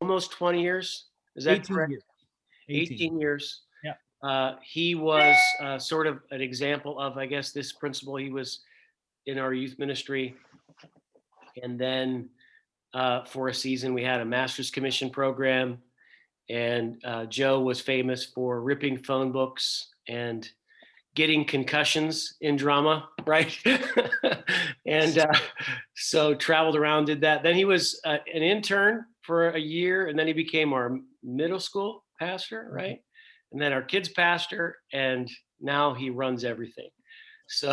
almost 20 years. Is that 18 correct? years. 18. 18 years. Yeah. He was sort of an example of, I guess, this principle. He was in our youth ministry. And then for a season, we had a master's commission program. And Joe was famous for ripping phone books and getting concussions in drama, right? And so traveled around, did that. Then he was an intern for a year, and then he became our middle school pastor, right? And then our kids pastor, and now he runs everything. So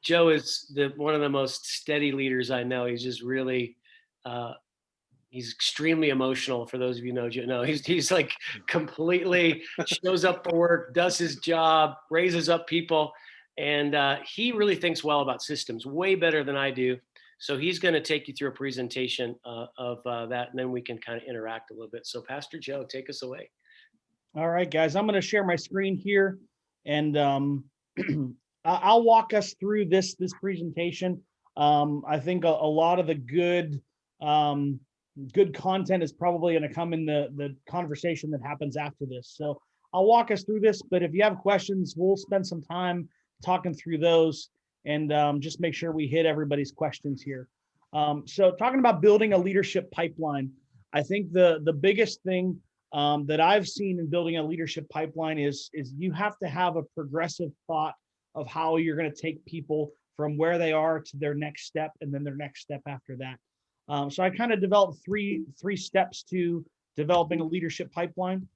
Joe is one of the most steady leaders I know. He's just really he's extremely emotional. For those of you who know Joe, no, he's like completely shows up for work, does his job, raises up people, and he really thinks well about systems, way better than I do. So he's going to take you through a presentation of that, and then we can kind of interact a little bit. So Pastor Joe, take us away. All right, guys, I'm going to share my screen here, and I'll walk us through this presentation. I think a lot of the good content is probably going to come in the conversation that happens after this. So I'll walk us through this, but if you have questions, we'll spend some time talking through those and just make sure we hit everybody's questions here. So talking about building a leadership pipeline, I think the biggest thing that I've seen in building a leadership pipeline is you have to have a progressive thought of how you're going to take people from where they are to their next step, and then their next step after that. So I kind of developed three steps to developing a leadership pipeline.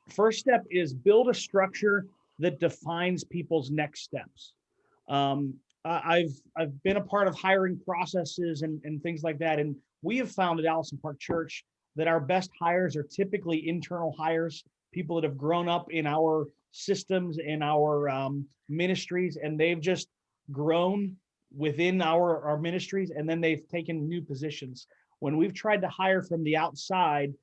First step is build a structure that defines people's next steps. I've been a part of hiring processes and things like that, and we have found at Allison Park Church that our best hires are typically internal hires, people that have grown up in our systems, in our ministries, and they've just grown within our ministries, and then they've taken new positions. When we've tried to hire from the outside,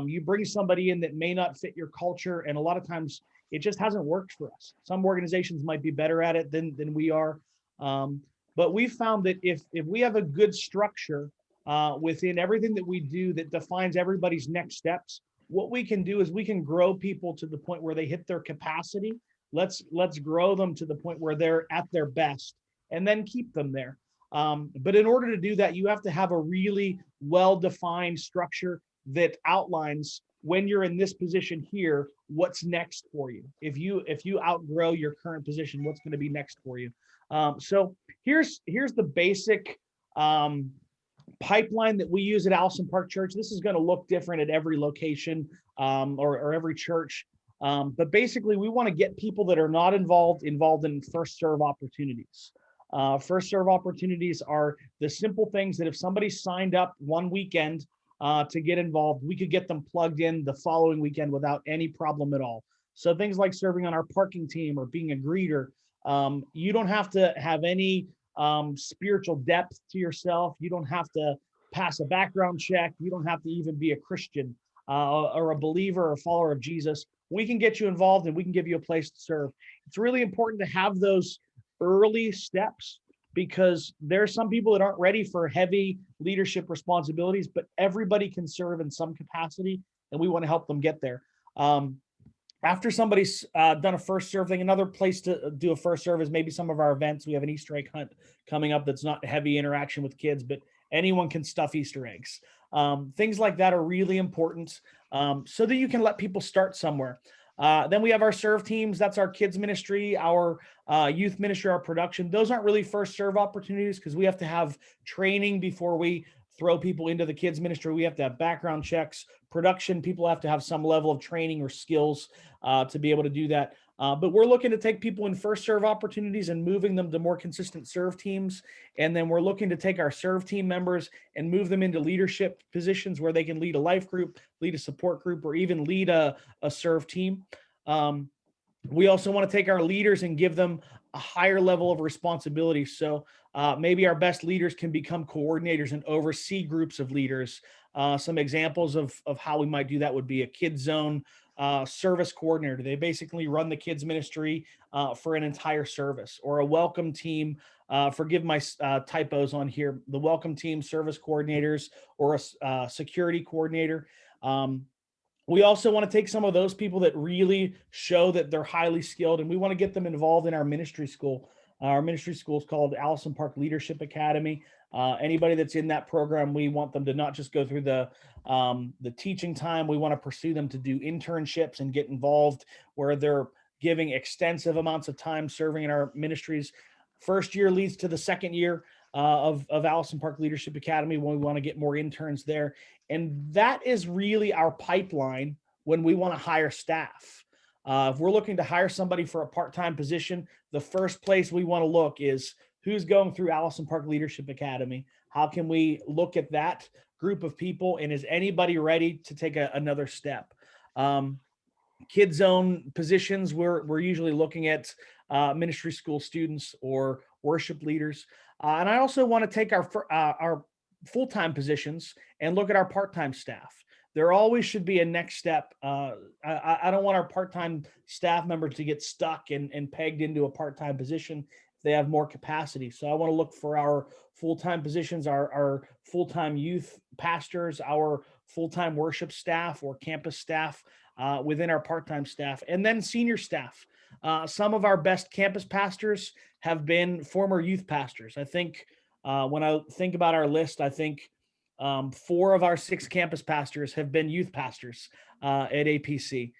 you bring somebody in that may not fit your culture, and a lot of times it just hasn't worked for us. Some organizations might be better at it than we are, but we found that if we have a good structure within everything that we do that defines everybody's next steps, what we can do is we can grow people to the point where they hit their capacity. Let's grow them to the point where they're at their best, and then keep them there. But in order to do that, you have to have a really well-defined structure that outlines when you're in this position here, what's next for you. If you outgrow your current position, what's going to be next for you? So here's the basic pipeline that we use at Allison Park Church. This is going to look different at every location or every church. But basically, we want to get people that are not involved in first serve opportunities. First serve opportunities are the simple things that if somebody signed up one weekend to get involved, we could get them plugged in the following weekend without any problem at all. So things like serving on our parking team or being a greeter, you don't have to have any spiritual depth to yourself. You don't have to pass a background check. You don't have to even be a Christian or a believer or follower of Jesus. We can get you involved and we can give you a place to serve. It's really important to have those early steps because there's some people that aren't ready for heavy leadership responsibilities, but everybody can serve in some capacity, and we want to help them get there. After somebody's done a first serve thing, another place to do a first serve is maybe some of our events. We have an Easter egg hunt coming up that's not heavy interaction with kids, but anyone can stuff Easter eggs. Things like that are really important so that you can let people start somewhere. Then we have our serve teams. That's our kids ministry, our youth ministry, our production. Those aren't really first serve opportunities because we have to have training before we throw people into the kids ministry. We have to have background checks. Production, people have to have some level of training or skills to be able to do that. But we're looking to take people in first serve opportunities and moving them to more consistent serve teams. And then we're looking to take our serve team members and move them into leadership positions where they can lead a life group, lead a support group, or even lead a serve team. We also want to take our leaders and give them a higher level of responsibility. So maybe our best leaders can become coordinators and oversee groups of leaders. Some examples of how we might do that would be a kids zone service coordinator. They basically run the kids ministry for an entire service. Or a welcome team. Forgive my typos on here. The welcome team service coordinators, or a security coordinator. We also want to take some of those people that really show that they're highly skilled, and we want to get them involved in our ministry school. Our ministry school is called Allison Park Leadership Academy. Anybody that's in that program, we want them to not just go through the teaching time. We want to pursue them to do internships and get involved where they're giving extensive amounts of time serving in our ministries. First year leads to the second year of Allison Park Leadership Academy, when we want to get more interns there. And that is really our pipeline when we want to hire staff. If we're looking to hire somebody for a part-time position, the first place we want to look is who's going through Allison Park Leadership Academy. How can we look at that group of people, and is anybody ready to take another step? Kid zone positions, we're usually looking at ministry school students or worship leaders. And I also want to take our full-time positions and look at our part-time staff. There always should be a next step. I don't want our part-time staff members to get stuck and pegged into a part-time position if they have more capacity. So I want to look for our full-time positions, our full-time youth pastors, our full-time worship staff or campus staff within our part-time staff, and then senior staff. Some of our best campus pastors have been former youth pastors. I think when I think about our list, I think 4 of our 6 campus pastors have been youth pastors at APC.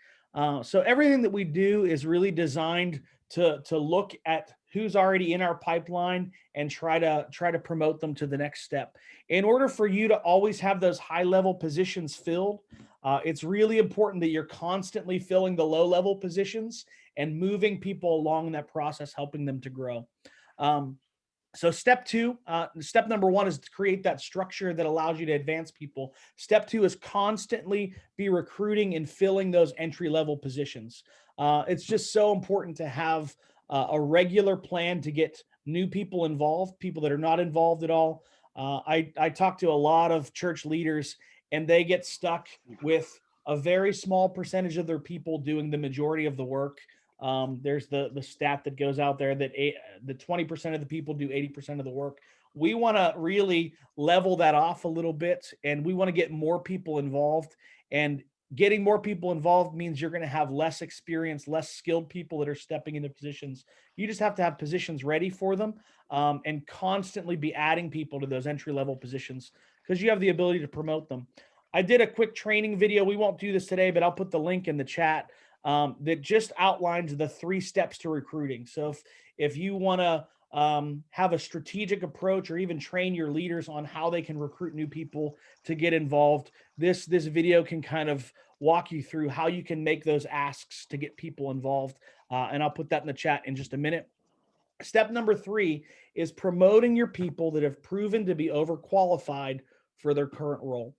So everything that we do is really designed to look at who's already in our pipeline and try to promote them to the next step. In order for you to always have those high-level positions filled, it's really important that you're constantly filling the low-level positions and moving people along in that process, helping them to grow. So step number 1 is to create that structure that allows you to advance people. Step 2 is constantly be recruiting and filling those entry-level positions. It's just so important to have a regular plan to get new people involved, people that are not involved at all. I talk to a lot of church leaders, and they get stuck with a very small percentage of their people doing the majority of the work. There's the stat that goes out there that the 20% of the people do 80% of the work. We want to really level that off a little bit, and we want to get more people involved. And getting more people involved means you're going to have less experienced, less skilled people that are stepping into positions. You just have to have positions ready for them, and constantly be adding people to those entry-level positions because you have the ability to promote them. I did a quick training video. We won't do this today, but I'll put the link in the chat. That just outlines the 3 steps to recruiting. So if you want to have a strategic approach, or even train your leaders on how they can recruit new people to get involved, this video can kind of walk you through how you can make those asks to get people involved. And I'll put that in the chat in just a minute. Step number 3 is promoting your people that have proven to be overqualified for their current role.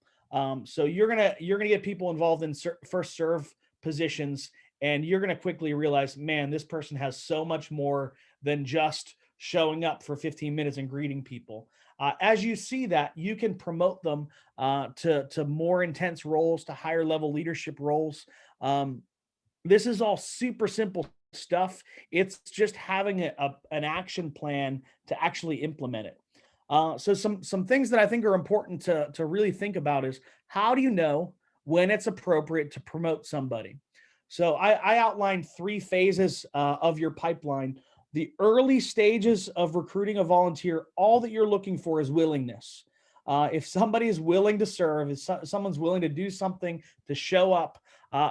So you're gonna get people involved in first serve positions, and you're going to quickly realize, man, this person has so much more than just showing up for 15 minutes and greeting people. As you see that, you can promote them to more intense roles, to higher level leadership roles. This is all super simple stuff. It's just having an action plan to actually implement it. So some things that I think are important to really think about is, how do you know when it's appropriate to promote somebody? So I outlined 3 phases of your pipeline. The early stages of recruiting a volunteer, all that you're looking for is willingness. If somebody is willing to serve, if someone's willing to do something, to show up,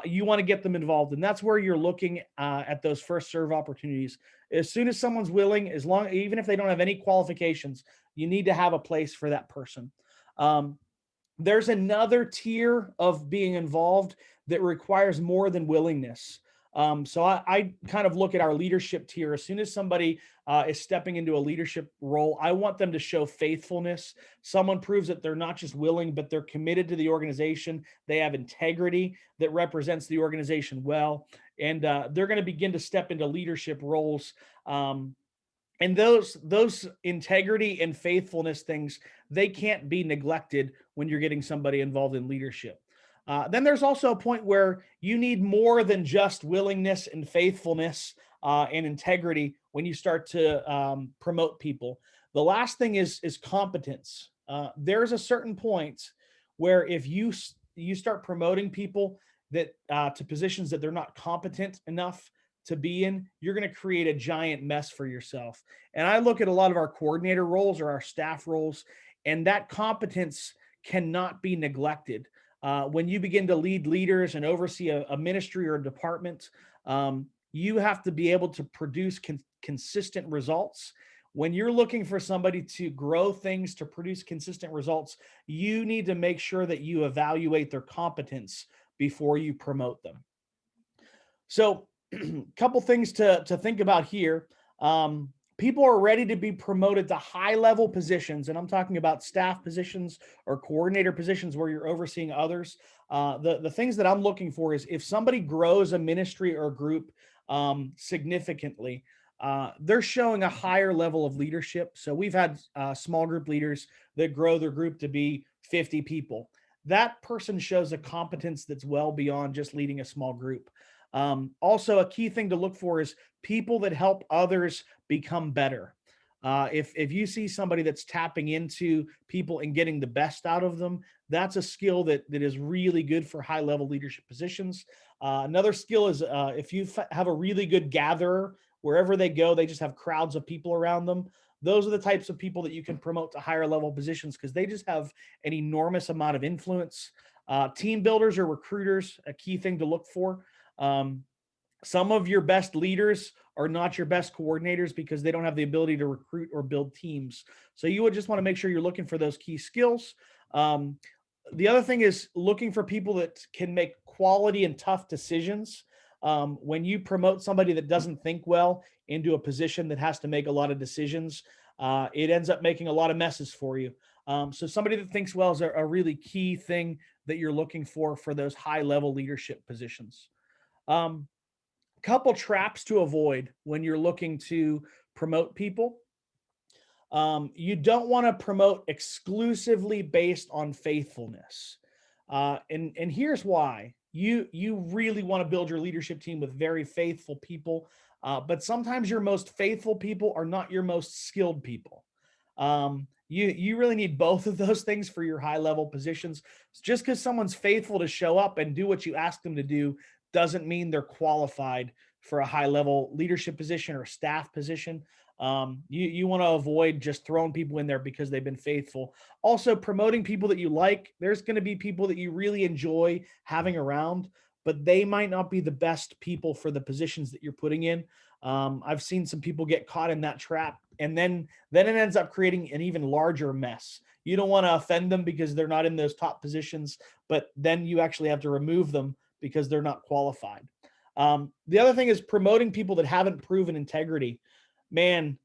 you want to get them involved. And that's where you're looking at those first serve opportunities. As soon as someone's willing, even if they don't have any qualifications, you need to have a place for that person. There's another tier of being involved that requires more than willingness. So I kind of look at our leadership tier. As soon as somebody is stepping into a leadership role, I want them to show faithfulness. Someone proves that they're not just willing, but they're committed to the organization. They have integrity that represents the organization well, and they're going to begin to step into leadership roles. And those integrity and faithfulness things, they can't be neglected when you're getting somebody involved in leadership. Then there's also a point where you need more than just willingness and faithfulness and integrity when you start to promote people. The last thing is competence. There's a certain point where if you start promoting people that to positions that they're not competent enough to be in, you're going to create a giant mess for yourself. And I look at a lot of our coordinator roles or our staff roles, and that competence cannot be neglected. When you begin to lead leaders and oversee a ministry or a department, you have to be able to produce consistent results. When you're looking for somebody to grow things, to produce consistent results, you need to make sure that you evaluate their competence before you promote them. So, a couple things to think about here. People are ready to be promoted to high level positions, and I'm talking about staff positions or coordinator positions where you're overseeing others. The things that I'm looking for is if somebody grows a ministry or a group significantly, they're showing a higher level of leadership. So we've had small group leaders that grow their group to be 50 people. That person shows a competence that's well beyond just leading a small group. Also, a key thing to look for is people that help others become better. If you see somebody that's tapping into people and getting the best out of them, that's a skill that is really good for high level leadership positions. Another skill is if you have a really good gatherer, wherever they go, they just have crowds of people around them. Those are the types of people that you can promote to higher level positions because they just have an enormous amount of influence. Team builders or recruiters, a key thing to look for. Some of your best leaders are not your best coordinators because they don't have the ability to recruit or build teams. So you would just want to make sure you're looking for those key skills. The other thing is looking for people that can make quality and tough decisions. When you promote somebody that doesn't think well into a position that has to make a lot of decisions, it ends up making a lot of messes for you. So somebody that thinks well is a really key thing that you're looking for those high level leadership positions. Couple traps to avoid when you're looking to promote people. You don't want to promote exclusively based on faithfulness. And here's why. You really want to build your leadership team with very faithful people, but sometimes your most faithful people are not your most skilled people. You really need both of those things for your high level positions. Just because someone's faithful to show up and do what you ask them to do doesn't mean they're qualified for a high level leadership position or staff position. You want to avoid just throwing people in there because they've been faithful. Also, promoting people that you like. There's going to be people that you really enjoy having around, but they might not be the best people for the positions that you're putting in. I've seen some people get caught in that trap, and then it ends up creating an even larger mess. You don't want to offend them because they're not in those top positions, but then you actually have to remove them because they're not qualified. The other thing is promoting people that haven't proven integrity. Man,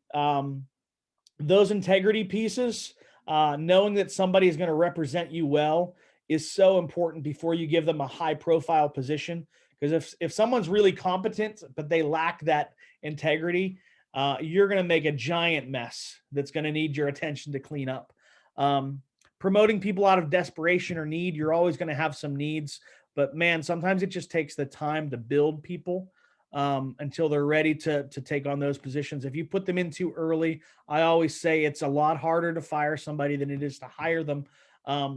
those integrity pieces, knowing that somebody is going to represent you well is so important before you give them a high profile position. Because if someone's really competent, but they lack that integrity, you're going to make a giant mess that's going to need your attention to clean up. Promoting people out of desperation or need, you're always going to have some needs. But man, sometimes it just takes the time to build people until they're ready to take on those positions. If you put them in too early, I always say it's a lot harder to fire somebody than it is to hire them.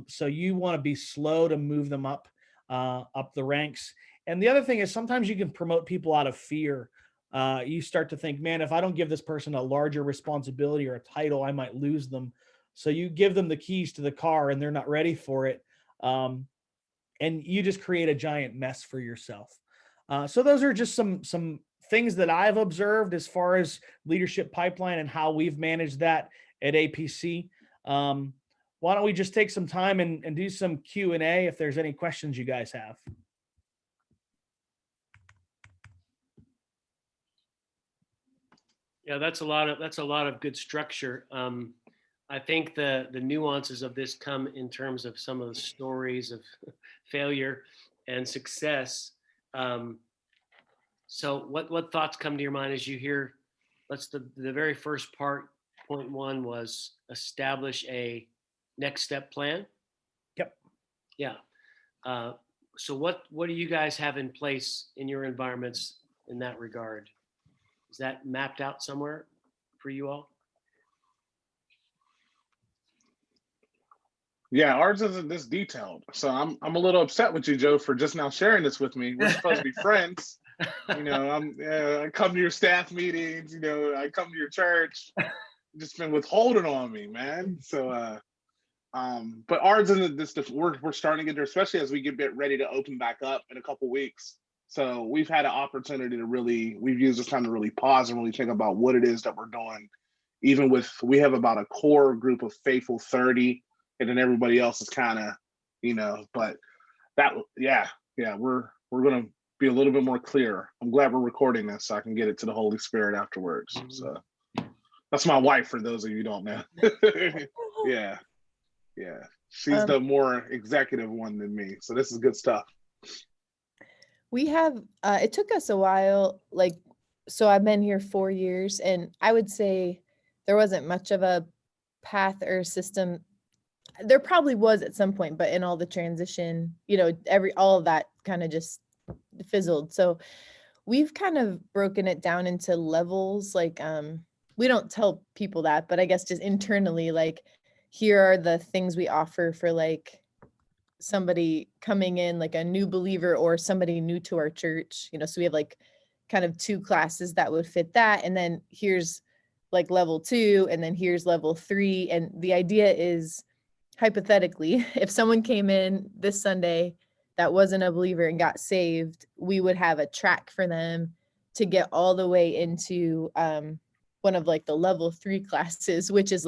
So you want to be slow to move them up the ranks. And the other thing is sometimes you can promote people out of fear. You start to think, man, if I don't give this person a larger responsibility or a title, I might lose them. So you give them the keys to the car and they're not ready for it. And you just create a giant mess for yourself. So those are just some things that I've observed as far as leadership pipeline and how we've managed that at APC. Why don't we just take some time and do some Q&A if there's any questions you guys have. Yeah, that's a lot of good structure. I think the nuances of this come in terms of some of the stories of failure and success. So what thoughts come to your mind as you hear, the very first part, point one was establish a next step plan. Yep. Yeah. So what do you guys have in place in your environments in that regard? Is that mapped out somewhere for you all? Yeah, ours isn't this detailed. So I'm a little upset with you, Joe, for just now sharing this with me. We're supposed to be friends. I come to your staff meetings, I come to your church. You've just been withholding on me, man. So but ours isn't this we're starting to get there, especially as we get ready to open back up in a couple weeks. So we've had an opportunity to we've used this time to really pause and really think about what it is that we're doing. We have about a core group of faithful 30, and then everybody else is kind of, but we're going to be a little bit more clear. I'm glad we're recording this so I can get it to the Holy Spirit afterwards. Mhm. So that's my wife, for those of you who don't know. Yeah. She's the more executive one than me. So this is good stuff. We have, it took us a while, so I've been here 4 years, and I would say there wasn't much of a path or system. There probably was at some point, but in all the transition, all of that kind of just fizzled. So we've kind of broken it down into levels. We don't tell people that, but I guess just internally, here are the things we offer for somebody coming in, like a new believer or somebody new to our church, so we have kind of 2 classes that would fit that. And then here's level 2, and then here's level 3. And the idea is, hypothetically, if someone came in this Sunday that wasn't a believer and got saved, we would have a track for them to get all the way into one of the level 3 classes, which is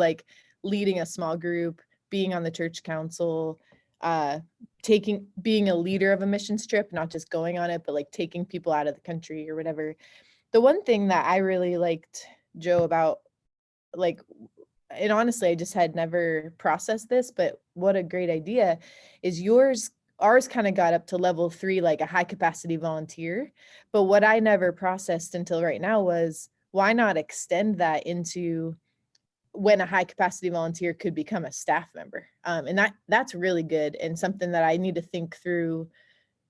leading a small group, being on the church council, being a leader of a missions trip, not just going on it, but taking people out of the country or whatever. The one thing that I really liked, Joe, about and honestly, I just had never processed this, but what a great idea is ours kind of got up to level 3, like a high capacity volunteer. But what I never processed until right now was, why not extend that into when a high capacity volunteer could become a staff member? And that's really good, and something that I need to think through.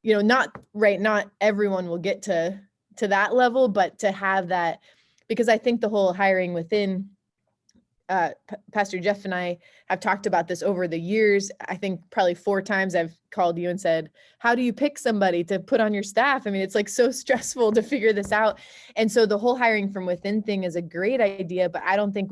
Not everyone will get to that level, but to have that, because I think the whole hiring within, Pastor Jeff and I have talked about this over the years. I think probably 4 times I've called you and said, how do you pick somebody to put on your staff? I mean, it's so stressful to figure this out. And so the whole hiring from within thing is a great idea, but I don't think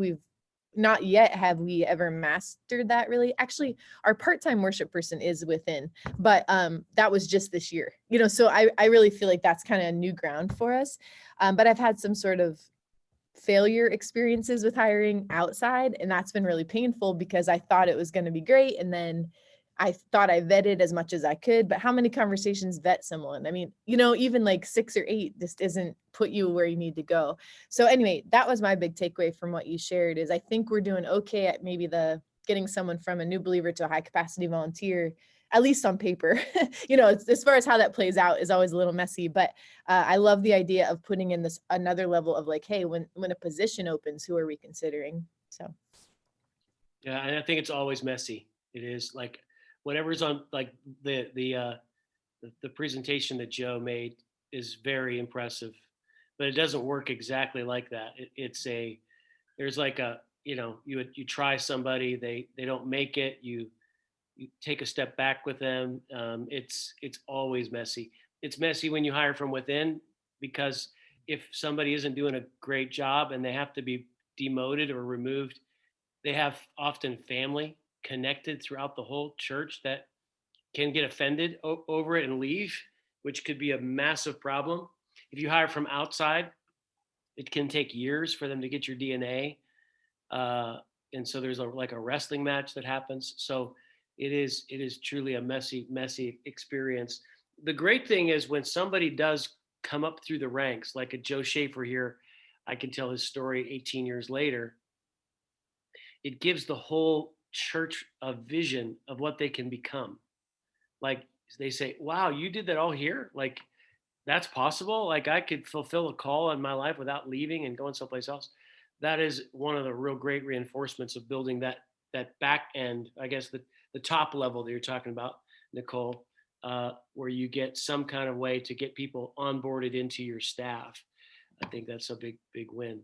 not yet have we ever mastered that really. Actually, our part-time worship person is within, but that was just this year, so I really feel like that's kind of new ground for us. But I've had some sort of failure experiences with hiring outside, and that's been really painful because I thought it was going to be great, and then I thought I vetted as much as I could, but how many conversations vet someone? I mean, even 6 or 8 just isn't put you where you need to go. So anyway, that was my big takeaway from what you shared, is I think we're doing okay at maybe getting someone from a new believer to a high capacity volunteer, at least on paper. As far as how that plays out is always a little messy, but I love the idea of putting in this another level of hey, when a position opens, who are we considering? So. Yeah, and I think it's always messy. It is whatever's on the presentation that Joe made is very impressive, but it doesn't work exactly like that. There's you try somebody, they don't make it, you take a step back with them. It's always messy. It's messy when you hire from within, because if somebody isn't doing a great job and they have to be demoted or removed, they have often family connected throughout the whole church that can get offended over it and leave, which could be a massive problem. If you hire from outside, it can take years for them to get your DNA. And so there's a wrestling match that happens. So it is truly a messy experience. The great thing is when somebody does come up through the ranks, like a Joe Schaefer here, I can tell his story 18 years later. It gives the whole church a vision of what they can become. They say, wow, you did that all here? That's possible? I could fulfill a call in my life without leaving and going someplace else. That is one of the real great reinforcements of building that back end, I guess the top level that you're talking about, Nicole. where you get some kind of way to get people onboarded into your staff. I think that's a big win.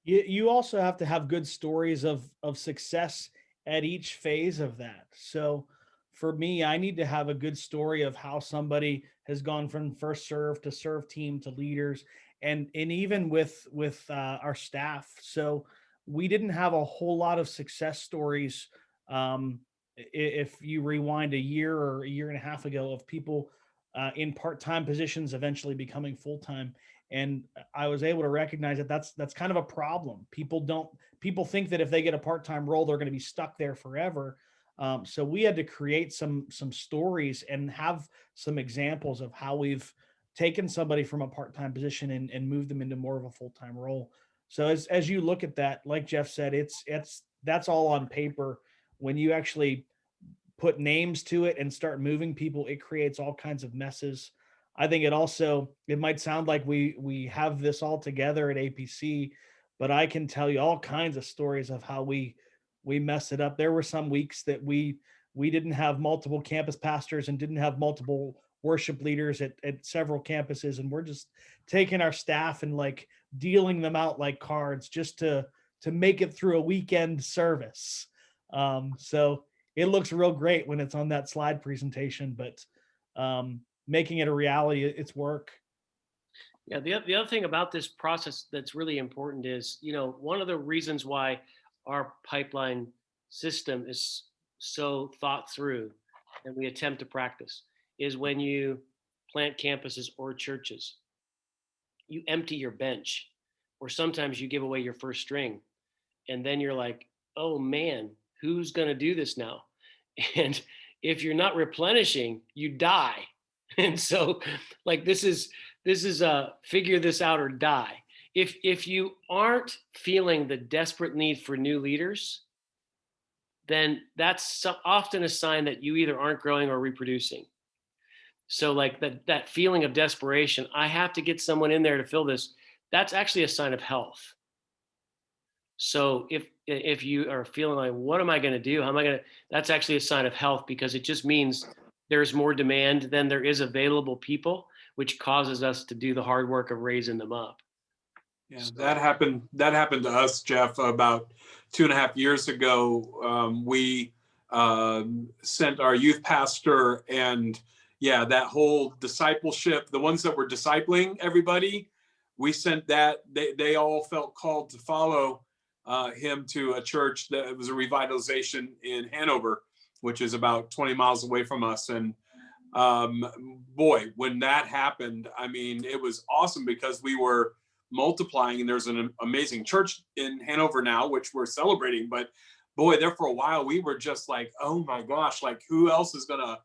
You also have to have good stories of success at each phase of that. So for me, I need to have a good story of how somebody has gone from first serve to serve team to leaders, and even with our staff. So we didn't have a whole lot of success stories. If you rewind a year or a year and a half ago, of people in part-time positions eventually becoming full-time. And I was able to recognize that that's kind of a problem. People think that if they get a part-time role, they're going to be stuck there forever. So we had to create some stories and have some examples of how we've taken somebody from a part-time position and moved them into more of a full-time role. So as you look at that, like Jeff said, that's all on paper. When you actually put names to it and start moving people, it creates all kinds of messes. I think it might sound like we have this all together at APC, but I can tell you all kinds of stories of how we mess it up. There were some weeks that we didn't have multiple campus pastors and didn't have multiple worship leaders at several campuses, and we're just taking our staff and like dealing them out like cards just to make it through a weekend service. So it looks real great when it's on that slide presentation, but making it a reality, it's work. Yeah, the other thing about this process that's really important is, one of the reasons why our pipeline system is so thought through and we attempt to practice is when you plant campuses or churches, you empty your bench, or sometimes you give away your first string, and then you're like, oh man, who's going to do this now? And if you're not replenishing, you die. And so like this is figure this out or die. If you aren't feeling the desperate need for new leaders, then that's often a sign that you either aren't growing or reproducing. So like that feeling of desperation, I have to get someone in there to fill this, that's actually a sign of health. So if you are feeling like, what am I going to do? How am I going to, that's actually a sign of health, because it just means there's more demand than there is available people, which causes us to do the hard work of raising them up. Yeah, so that happened to us, Jeff, about 2.5 years ago. We sent our youth pastor, and yeah, that whole discipleship, the ones that were discipling everybody, we sent that, they all felt called to follow him to a church that was a revitalization in Hanover, which is about 20 miles away from us. And boy, when that happened, I mean, it was awesome because we were multiplying, and there's an amazing church in Hanover now, which we're celebrating. But boy, there for a while, we were just like, oh my gosh, like who else is gonna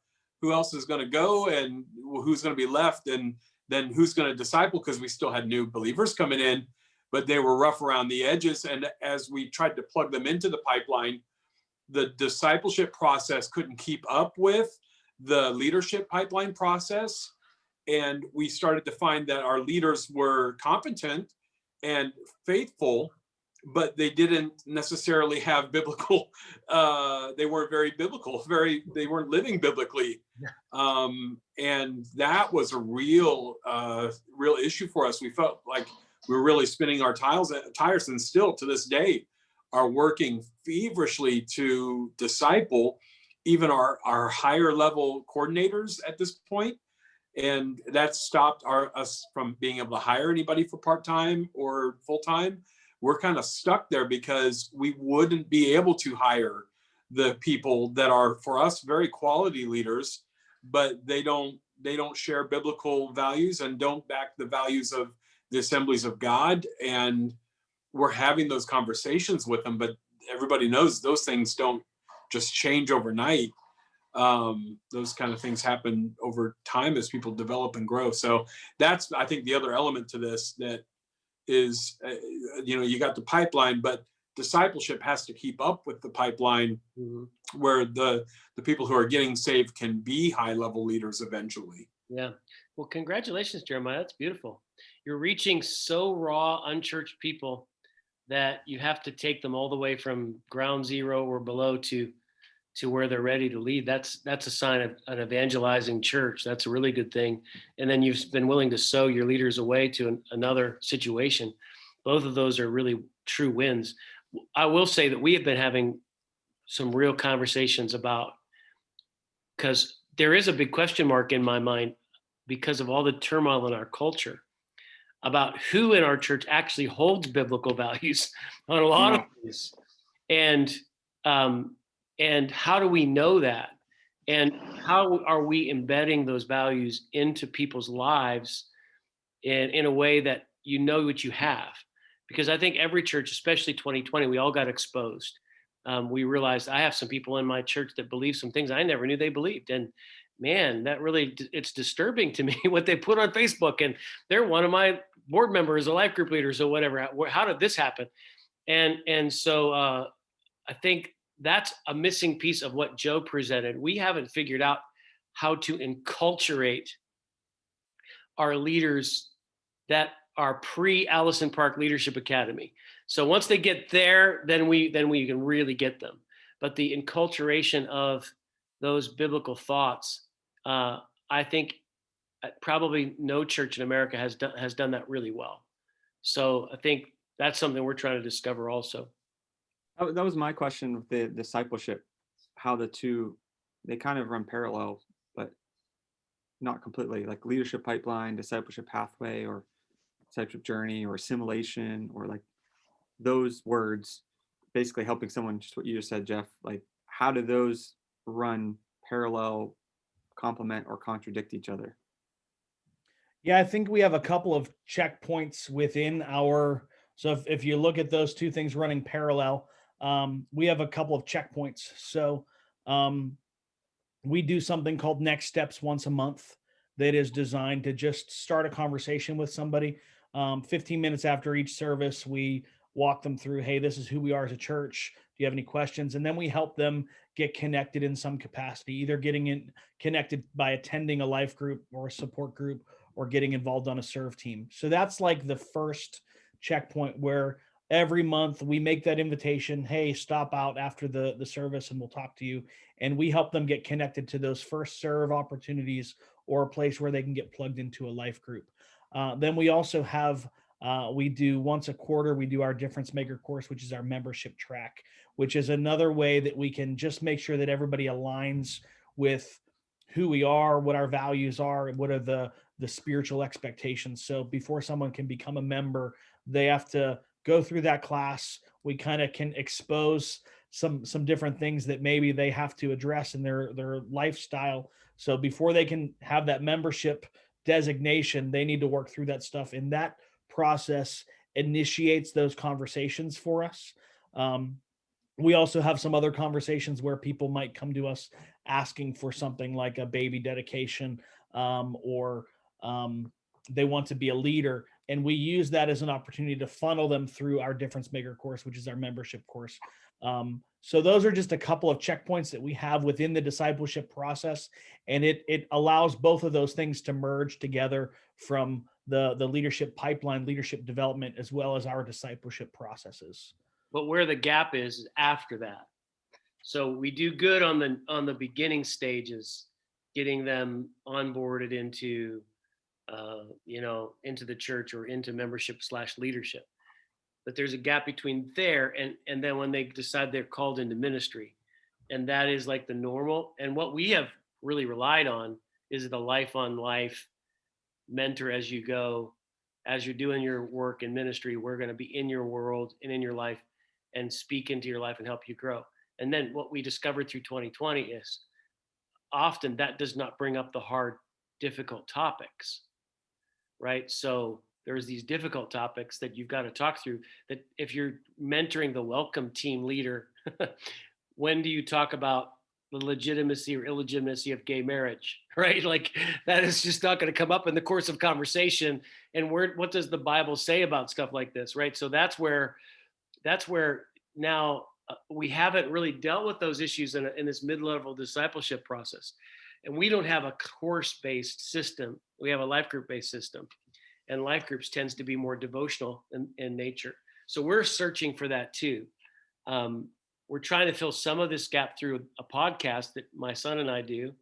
go, and who's gonna be left, and then who's gonna disciple? Because we still had new believers coming in, but they were rough around the edges. And as we tried to plug them into the pipeline, the discipleship process couldn't keep up with the leadership pipeline process. And we started to find that our leaders were competent and faithful, but they didn't necessarily have biblical, they weren't very biblical, they weren't living biblically. And that was a real issue for us. We felt like we were really spinning our tires, and still to this day are working feverishly to disciple even our higher level coordinators at this point. And that stopped us from being able to hire anybody for part-time or full-time. We're kind of stuck there because we wouldn't be able to hire the people that are, for us, very quality leaders, but they don't share biblical values and don't back the values of the Assemblies of God. And we're having those conversations with them, but everybody knows those things don't just change overnight. Those kind of things happen over time as people develop and grow. So that's, I think, the other element to this, that is, you got the pipeline, but discipleship has to keep up with the pipeline, where the people who are getting saved can be high level leaders eventually. Yeah. Well, congratulations, Jeremiah. That's beautiful. You're reaching so raw, unchurched people that you have to take them all the way from ground zero or below to to where they're ready to lead, that's a sign of an evangelizing church. That's a really good thing. And then you've been willing to sow your leaders away to another situation. Both of those are really true wins. I will say that we have been having some real conversations about, because there is a big question mark in my mind because of all the turmoil in our culture about who in our church actually holds biblical values on a lot of things. And how do we know that? And how are we embedding those values into people's lives in a way that you know what you have? Because I think every church, especially 2020, we all got exposed. We realized I have some people in my church that believe some things I never knew they believed. And man, that really, it's disturbing to me what they put on Facebook. And they're one of my board members or life group leaders or whatever. How did this happen? And so I think that's a missing piece of what Joe presented. We haven't figured out how to enculturate our leaders that are pre-Allison Park Leadership Academy. So once they get there, then we can really get them. But the enculturation of those biblical thoughts, I think probably no church in America has done that really well. So I think that's something we're trying to discover also. That was my question with the discipleship, how the two, they kind of run parallel, but not completely, like leadership pipeline, discipleship pathway, or discipleship journey, or assimilation, or like those words, basically helping someone, just what you just said, Jeff, like how do those run parallel, complement, or contradict each other? Yeah, I think we have a couple of checkpoints within our, so if you look at those two things running parallel, we have a couple of checkpoints. So we do something called Next Steps once a month that is designed to just start a conversation with somebody. 15 minutes after each service, we walk them through, hey, this is who we are as a church. Do you have any questions? And then we help them get connected in some capacity, either getting connected by attending a life group or a support group, or getting involved on a serve team. So that's like the first checkpoint, where every month we make that invitation, hey, stop out after the service and we'll talk to you. And we help them get connected to those first serve opportunities, or a place where they can get plugged into a life group. Then we also have, we do once a quarter, we do our Difference Maker course, which is our membership track, which is another way that we can just make sure that everybody aligns with who we are, what our values are, and what are the spiritual expectations. So before someone can become a member, they have to go through that class. We kind of can expose some different things that maybe they have to address in their lifestyle. So before they can have that membership designation, they need to work through that stuff. And that process initiates those conversations for us. We also have some other conversations where people might come to us asking for something like a baby dedication, or they want to be a leader. And we use that as an opportunity to funnel them through our Difference Maker course, which is our membership course. So those are just a couple of checkpoints that we have within the discipleship process. And it allows both of those things to merge together, from the leadership pipeline, leadership development, as well as our discipleship processes. But where the gap is after that. So we do good on the beginning stages, getting them onboarded into into the church or into membership/leadership. But there's a gap between there and then when they decide they're called into ministry. And that is like the normal. And what we have really relied on is the life on life, mentor as you go. As you're doing your work in ministry, we're going to be in your world and in your life and speak into your life and help you grow. And then what we discovered through 2020 is often that does not bring up the hard, difficult topics, right? So there's these difficult topics that you've got to talk through, that if you're mentoring the welcome team leader, when do you talk about the legitimacy or illegitimacy of gay marriage, right? Like that is just not going to come up in the course of conversation. And what does the Bible say about stuff like this, right? So that's where now we haven't really dealt with those issues in this mid-level discipleship process. And we don't have a course-based system. We have a life group-based system. And life groups tends to be more devotional in nature. So we're searching for that too. we're trying to fill some of this gap through a podcast that my son and I do,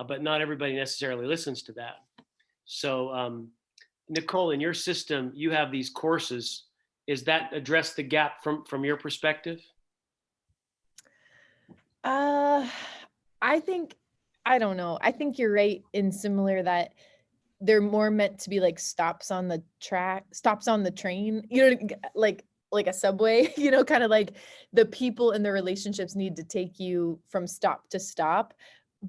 but not everybody necessarily listens to that. So, Nicole, in your system, you have these courses. Is that address the gap from your perspective? I think, I don't know. I think you're right in similar that they're more meant to be like stops on the train, like a subway, kind of like the people and the relationships need to take you from stop to stop.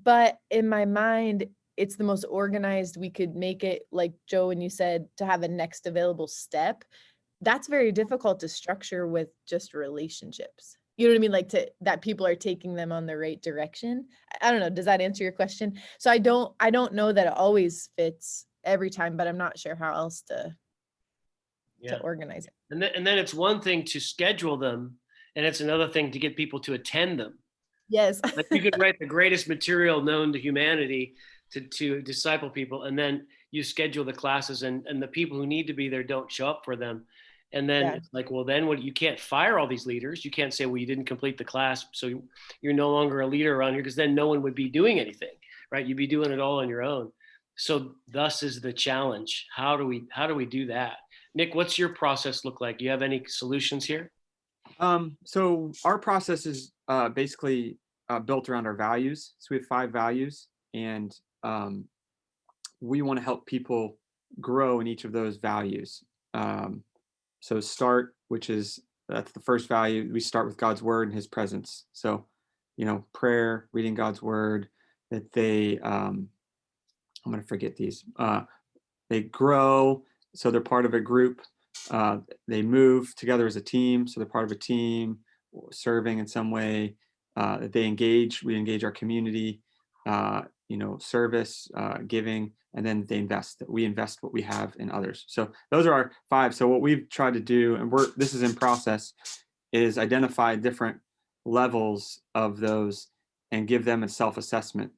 But in my mind, it's the most organized we could make it, like Joe, and you said, to have a next available step. That's very difficult to structure with just relationships. You know what I mean? Like that people are taking them on the right direction. I don't know. Does that answer your question? So I don't know that it always fits every time, but I'm not sure how else to organize it. And then it's one thing to schedule them, and it's another thing to get people to attend them. Yes. Like you could write the greatest material known to humanity to disciple people, and then you schedule the classes, and the people who need to be there don't show up for them. And then it's like, well, then what? You can't fire all these leaders. You can't say, well, you didn't complete the class, so you're no longer a leader around here, because then no one would be doing anything, right? You'd be doing it all on your own. So thus is the challenge. How do we do that? Nick, what's your process look like? Do you have any solutions here? So our process is basically built around our values. So we have 5 values, and we want to help people grow in each of those values. So start, that's the first value. We start with God's word and his presence. So, prayer, reading God's word, that I'm going to forget these. They grow, so they're part of a group. They move together as a team, so they're part of a team, serving in some way. They engage, we engage our community, service, giving, and then they invest. We invest what we have in others. So those are our 5. So what we've tried to do, and this is in process, is identify different levels of those and give them a self-assessment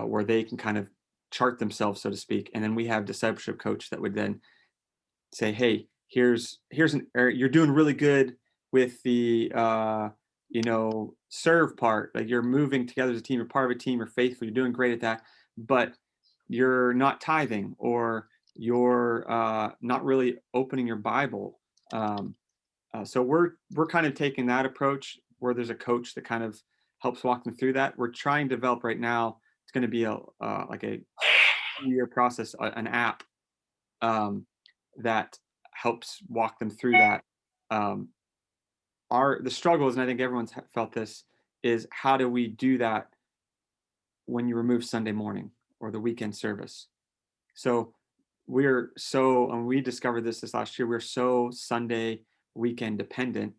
where they can kind of chart themselves, so to speak. And then we have discipleship coach that would then say, hey, here's an area you're doing really good with the serve part. Like, you're moving together as a team, you're part of a team, you're faithful, you're doing great at that, but you're not tithing, or you're not really opening your Bible. So we're kind of taking that approach where there's a coach that kind of helps walk them through that. We're trying to develop right now. It's going to be like a year process, an app that helps walk them through that. The struggle is, and I think everyone's felt this, is how do we do that when you remove Sunday morning or the weekend service? So and we discovered this last year, we're so Sunday weekend dependent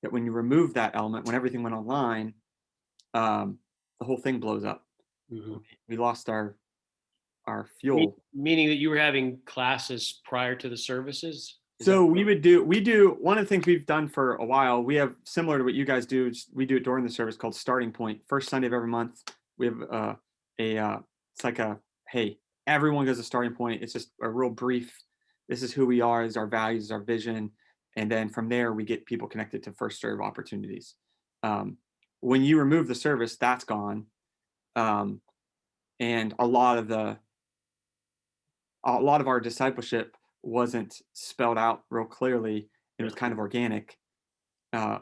that when you remove that element, when everything went online, the whole thing blows up. Mm-hmm. We lost our fuel. Meaning that you were having classes prior to the services? So we do one of the things we've done for a while. We have, similar to what you guys do, we do it during the service, called Starting Point. First Sunday of every month, we have it's like hey, everyone goes to Starting Point. It's just a real brief, this is who we are, this is our values, this is our vision. And then from there, we get people connected to first serve opportunities. When you remove the service, that's gone. And a lot of our discipleship wasn't spelled out real clearly. It was kind of organic.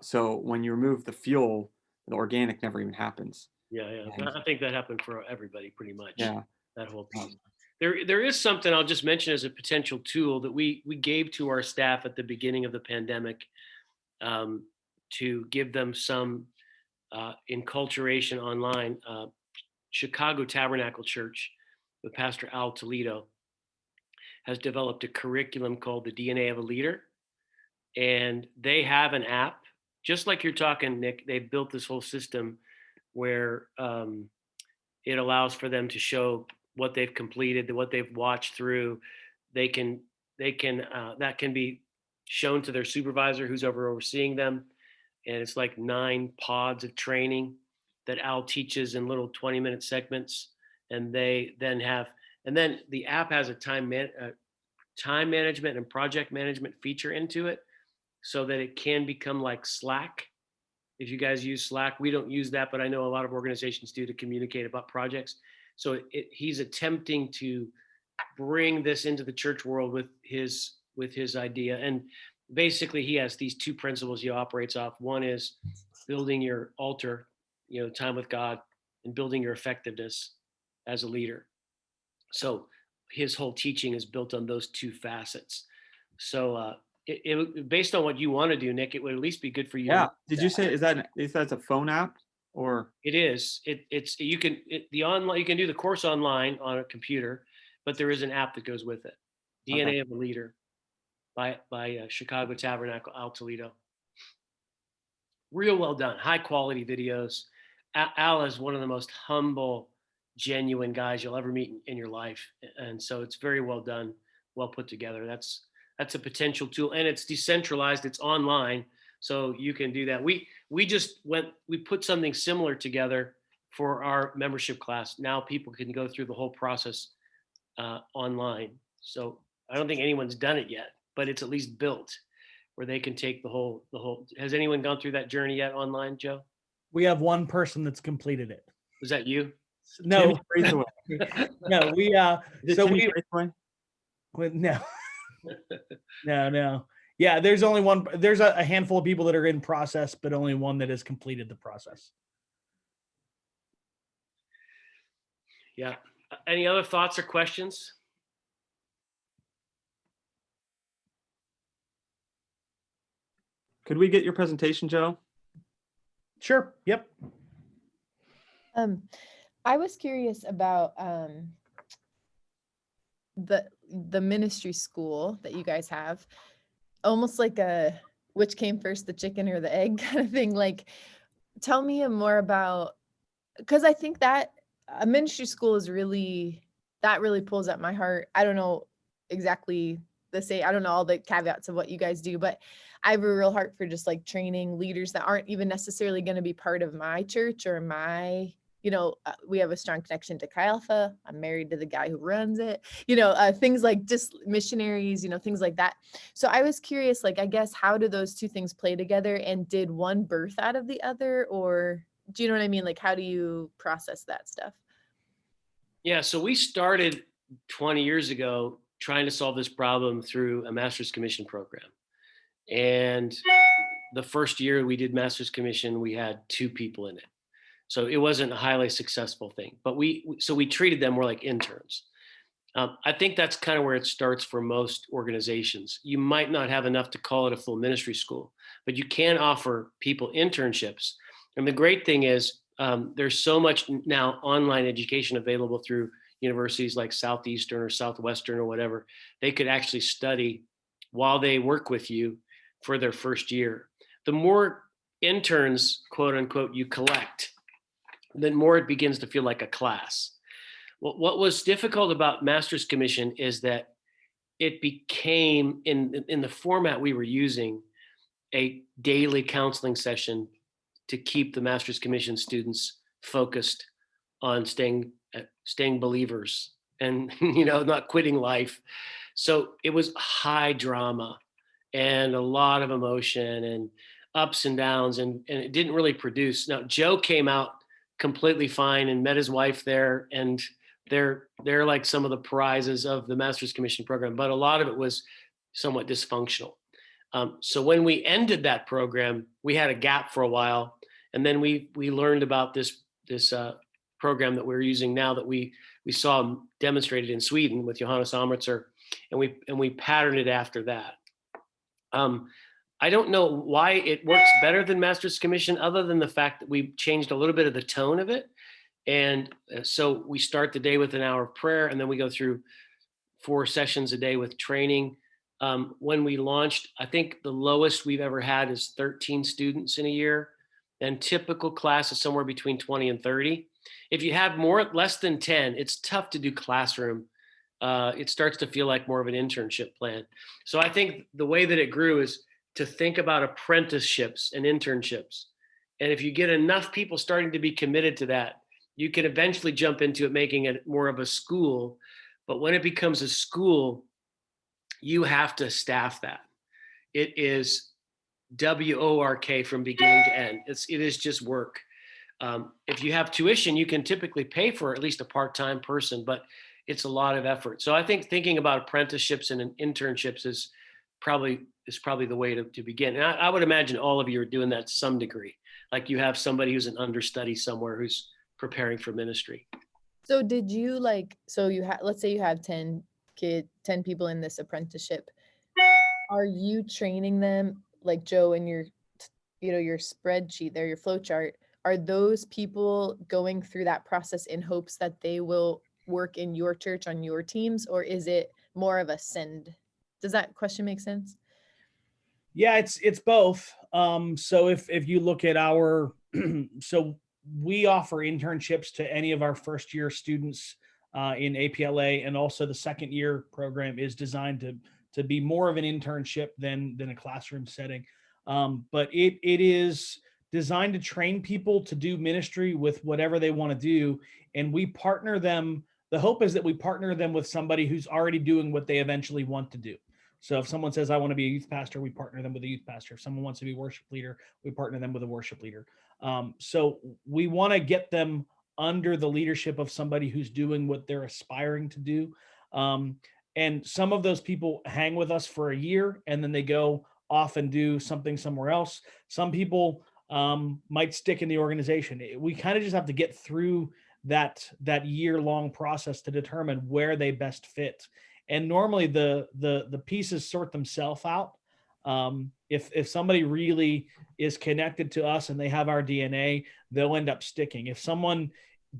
So when you remove the fuel, the organic never even happens. Yeah. And I think that happened for everybody pretty much. Yeah. That whole piece. There is something I'll just mention as a potential tool that we gave to our staff at the beginning of the pandemic, to give them some enculturation online. Chicago Tabernacle Church with Pastor Al Toledo has developed a curriculum called the DNA of a Leader. And they have an app, just like you're talking, Nick. They built this whole system where it allows for them to show what they've completed, what they've watched through. That can be shown to their supervisor who's overseeing them. And it's like 9 pods of training that Al teaches in little 20-minute segments. And they then the app has a time management and project management feature into it, so that it can become like Slack, if you guys use Slack. We don't use that, but I know a lot of organizations do to communicate about projects. So he's attempting to bring this into the church world with his idea. And basically he has these two principles he operates off. One is building your altar, time with God, and building your effectiveness as a leader. So his whole teaching is built on those two facets. So based on what you want to do, Nick, it would at least be good for you. Yeah. Did you say, is that a phone app or? It is. You can do the course online on a computer, but there is an app that goes with it. DNA of a Leader by Chicago Tabernacle Al Toledo. Real well done. High quality videos. Al is one of the most humble, genuine guys you'll ever meet in your life. And so it's very well done, well put together. That's a potential tool, and it's decentralized. It's online, so you can do that. We put something similar together for our membership class. Now people can go through the whole process online. So I don't think anyone's done it yet, but it's at least built where they can take the whole. Has anyone gone through that journey yet online, Joe? We have one person that's completed it. Was that you? No, Timmy no, we Timmy Braithwaite? no. No. Yeah, there's only one. There's a handful of people that are in process, but only one that has completed the process. Yeah. Any other thoughts or questions? Could we get your presentation, Joe? Sure. Yep. I was curious about the ministry school that you guys have, almost like a which came first, the chicken or the egg kind of thing. Like, tell me more about, because I think that a ministry school is really pulls at my heart. I don't know exactly I don't know all the caveats of what you guys do, but I have a real heart for just like training leaders that aren't even necessarily going to be part of my church or my, we have a strong connection to Chi Alpha. I'm married to the guy who runs it, things like just missionaries, things like that. So I was curious, like, I guess, how do those two things play together, and did one birth out of the other, or do you know what I mean? Like, how do you process that stuff? Yeah. So we started 20 years ago trying to solve this problem through a master's commission program. And the first year we did master's commission, we had 2 people in it. So it wasn't a highly successful thing, but we treated them more like interns. I think that's kind of where it starts for most organizations. You might not have enough to call it a full ministry school, but you can offer people internships. And the great thing is there's so much now online education available through universities like Southeastern or Southwestern or whatever. They could actually study while they work with you for their first year. The more interns, quote unquote, you collect, then more it begins to feel like a class. What was difficult about Master's Commission is that it became, in the format we were using, a daily counseling session to keep the Master's Commission students focused on staying believers and not quitting life. So it was high drama and a lot of emotion and ups and downs, and it didn't really produce. Now Joe came out completely fine and met his wife there, and they're like some of the prizes of the Master's Commission program, but a lot of it was somewhat dysfunctional. So when we ended that program, we had a gap for a while, and then we learned about this program that we're using now that we saw demonstrated in Sweden with Johannes Amritzer, and we patterned it after that. I don't know why it works better than Master's Commission, other than the fact that we changed a little bit of the tone of it. And so we start the day with an hour of prayer, and then we go through 4 sessions a day with training. When we launched, I think the lowest we've ever had is 13 students in a year, and typical class is somewhere between 20 and 30. If you have less than 10, it's tough to do classroom. It starts to feel like more of an internship plan. So I think the way that it grew is to think about apprenticeships and internships. And if you get enough people starting to be committed to that, you can eventually jump into it, making it more of a school. But when it becomes a school, you have to staff that. It is WORK from beginning to end. It is just work. If you have tuition, you can typically pay for at least a part-time person, but it's a lot of effort. So I think thinking about apprenticeships and internships is probably the way to begin. And I would imagine all of you are doing that to some degree. Like you have somebody who's an understudy somewhere who's preparing for ministry. So did you let's say you have 10 people in this apprenticeship. Are you training them, like Joe, in your spreadsheet there, your flow chart? Are those people going through that process in hopes that they will work in your church on your teams, or is it more of a send? Does that question make sense? Yeah, it's both. So if you look at our, so we offer internships to any of our first year students in APLA, and also the second year program is designed to be more of an internship than a classroom setting. But it is designed to train people to do ministry with whatever they want to do. And we partner them. The hope is that we partner them with somebody who's already doing what they eventually want to do. So if someone says, I want to be a youth pastor, we partner them with a youth pastor. If someone wants to be a worship leader, we partner them with a worship leader. So we want to get them under the leadership of somebody who's doing what they're aspiring to do. And some of those people hang with us for a year and then they go off and do something somewhere else. Some people might stick in the organization. We kind of just have to get through that year-long process to determine where they best fit. And normally the pieces sort themselves out. If somebody really is connected to us and they have our DNA, they'll end up sticking. If someone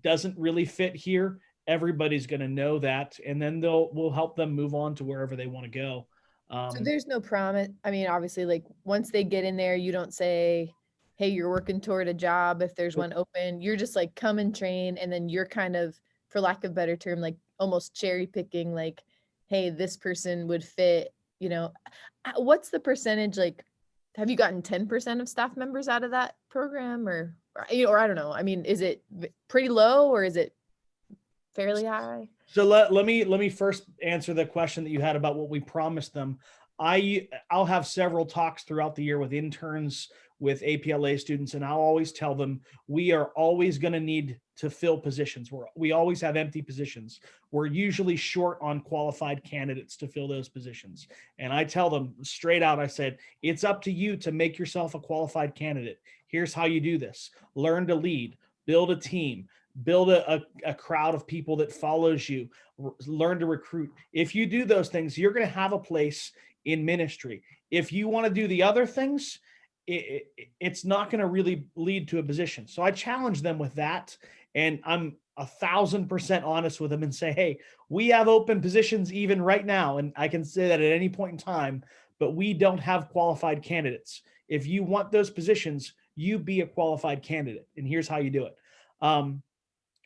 doesn't really fit here, everybody's going to know that, and then we'll help them move on to wherever they want to go. So there's no promise. I mean, obviously, like once they get in there, you don't say, hey, you're working toward a job if there's one open. You're just like, come and train, and then you're kind of, for lack of a better term, like almost cherry picking, like, hey, this person would fit, what's the percentage? Like, have you gotten 10% of staff members out of that program, or I don't know. I mean, is it pretty low or is it fairly high? So let me first answer the question that you had about what we promised them. I'll have several talks throughout the year with interns, with APLA students, and I'll always tell them we are always going to need to fill positions. We always have empty positions. We're usually short on qualified candidates to fill those positions. And I tell them straight out, I said, it's up to you to make yourself a qualified candidate. Here's how you do this. Learn to lead, build a team, build a crowd of people that follows you, learn to recruit. If you do those things, you're going to have a place in ministry. If you want to do the other things, it's not going to really lead to a position. So I challenge them with that. And I'm 1,000% honest with them and say, hey, we have open positions even right now. And I can say that at any point in time, but we don't have qualified candidates. If you want those positions, you be a qualified candidate. And here's how you do it.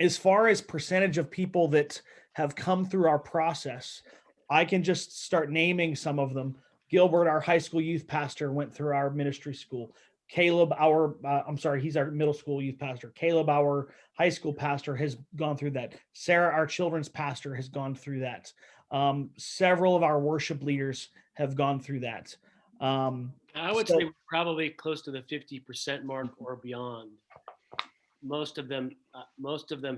As far as percentage of people that have come through our process, I can just start naming some of them. Gilbert, our high school youth pastor, went through our ministry school. Caleb, he's our middle school youth pastor. Caleb, our high school pastor, has gone through that. Sarah, our children's pastor, has gone through that. Several of our worship leaders have gone through that. I would say we're probably close to the 50% mark or beyond. Most of them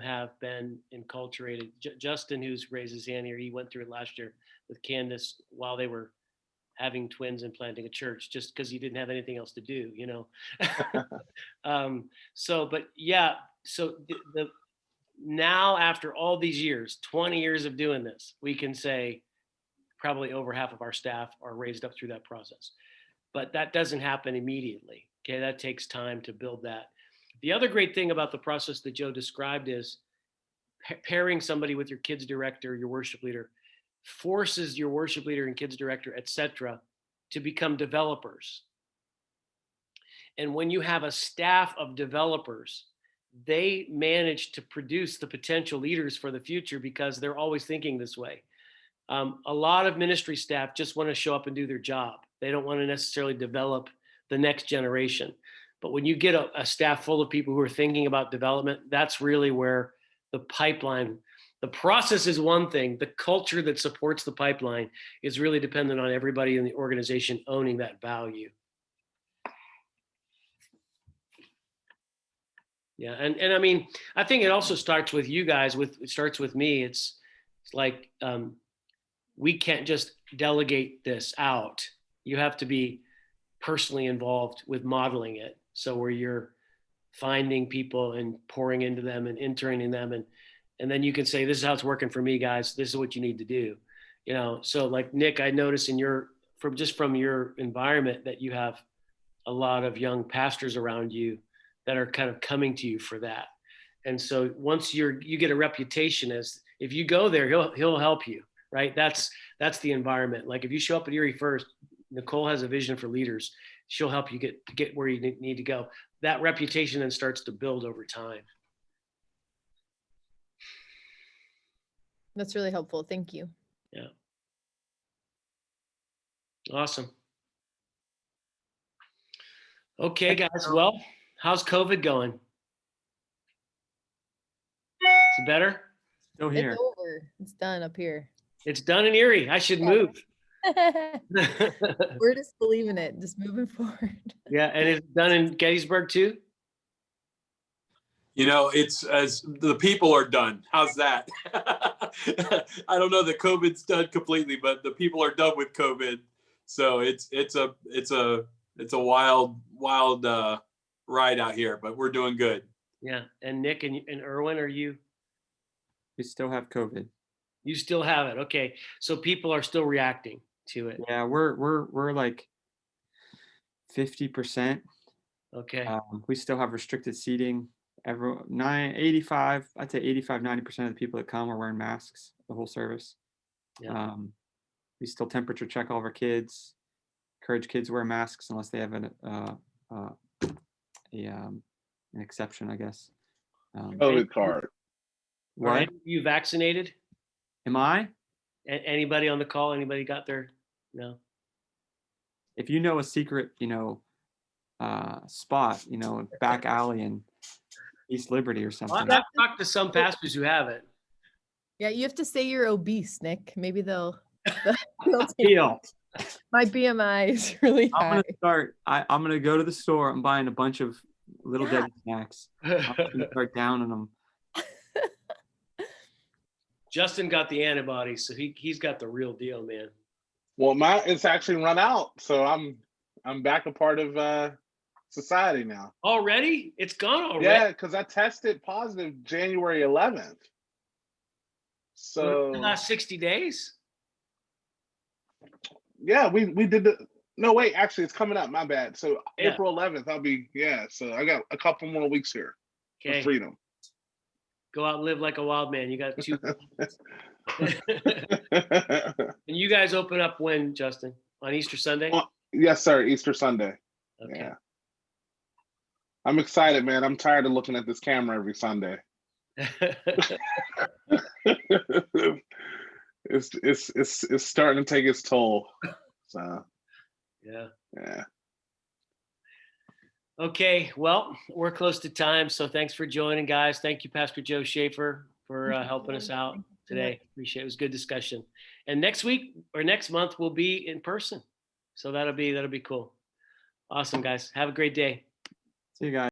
have been enculturated. Justin, who's raised his hand here, he went through it last year with Candace while they were having twins and planting a church, just because he didn't have anything else to do, So now after all these years, 20 years of doing this, we can say probably over half of our staff are raised up through that process. But that doesn't happen immediately. Okay, that takes time to build that. The other great thing about the process that Joe described is pairing somebody with your kids director, your worship leader, forces your worship leader and kids director, etc., to become developers. And when you have a staff of developers, they manage to produce the potential leaders for the future because they're always thinking this way. A lot of ministry staff just want to show up and do their job. They don't want to necessarily develop the next generation. But when you get a staff full of people who are thinking about development, that's really where the pipeline, the process is one thing. The culture that supports the pipeline is really dependent on everybody in the organization owning that value. Yeah. And I mean, I think it also starts with you guys, it starts with me. It's like, we can't just delegate this out. You have to be personally involved with modeling it. So where you're finding people and pouring into them and interning them, and then you can say, this is how it's working for me, guys. This is what you need to do. So like Nick, I noticed from your environment that you have a lot of young pastors around you that are kind of coming to you for that. And so once you get a reputation as, if you go there, he'll help you, right? That's the environment. Like if you show up at Erie First, Nicole has a vision for leaders. She'll help you get where you need to go. That reputation then starts to build over time. That's really helpful. Thank you. Yeah. Awesome. Okay, guys. Well, how's COVID going? Is it better? Still here. It's over. It's done up here. It's done in Erie. I should move. We're just believing it, just moving forward. Yeah, and it's done in Gettysburg too? It's as the people are done. How's that? I don't know that COVID's done completely, but the people are done with COVID. So it's a wild ride out here, but we're doing good. Yeah. And Nick and Erwin, We still have COVID. you still have it? Okay. So people are still reacting to it. Yeah, we're like 50%. Okay. We still have restricted seating. 85, I'd say 90% of the people that come are wearing masks the whole service. Yeah. We still temperature check all of our kids. Encourage kids to wear masks unless they have an exception, I guess. COVID card. Are What? any of you vaccinated? Am I? Anybody on the call? Anybody got their? No. If you know a secret, spot, back alley in East Liberty or something. I've talked to some pastors who haven't. Yeah, you have to say you're obese, Nick. Maybe they'll take Deal. my BMI is really I'm high. gonna start. I'm gonna go to the store. I'm buying a bunch of little Yeah. Debbie snacks. I'm gonna start downing them. Justin got the antibodies, so he's got the real deal, man. Well, it's actually run out, so I'm back a part of society now. Already? It's gone already? Yeah, because I tested positive January 11th. So the last 60 days? yeah, we did the. No, wait, actually, it's coming up. My bad. So Yeah. April 11th, so I got a couple more weeks here Okay. for freedom. Go out and live like a wild man. You got 2. And you guys open up when, Justin? On Easter Sunday? Yes, sir. Easter Sunday. Okay. Yeah. I'm excited, man. I'm tired of looking at this camera every Sunday. It's starting to take its toll. So Yeah. yeah. Okay. Well, we're close to time. So thanks for joining, guys. Thank you, Pastor Joe Schaefer, for helping us out today. Appreciate it. It was a good discussion. And next week or next month, we'll be in person. So that'll be cool. Awesome, guys. Have a great day. See you guys.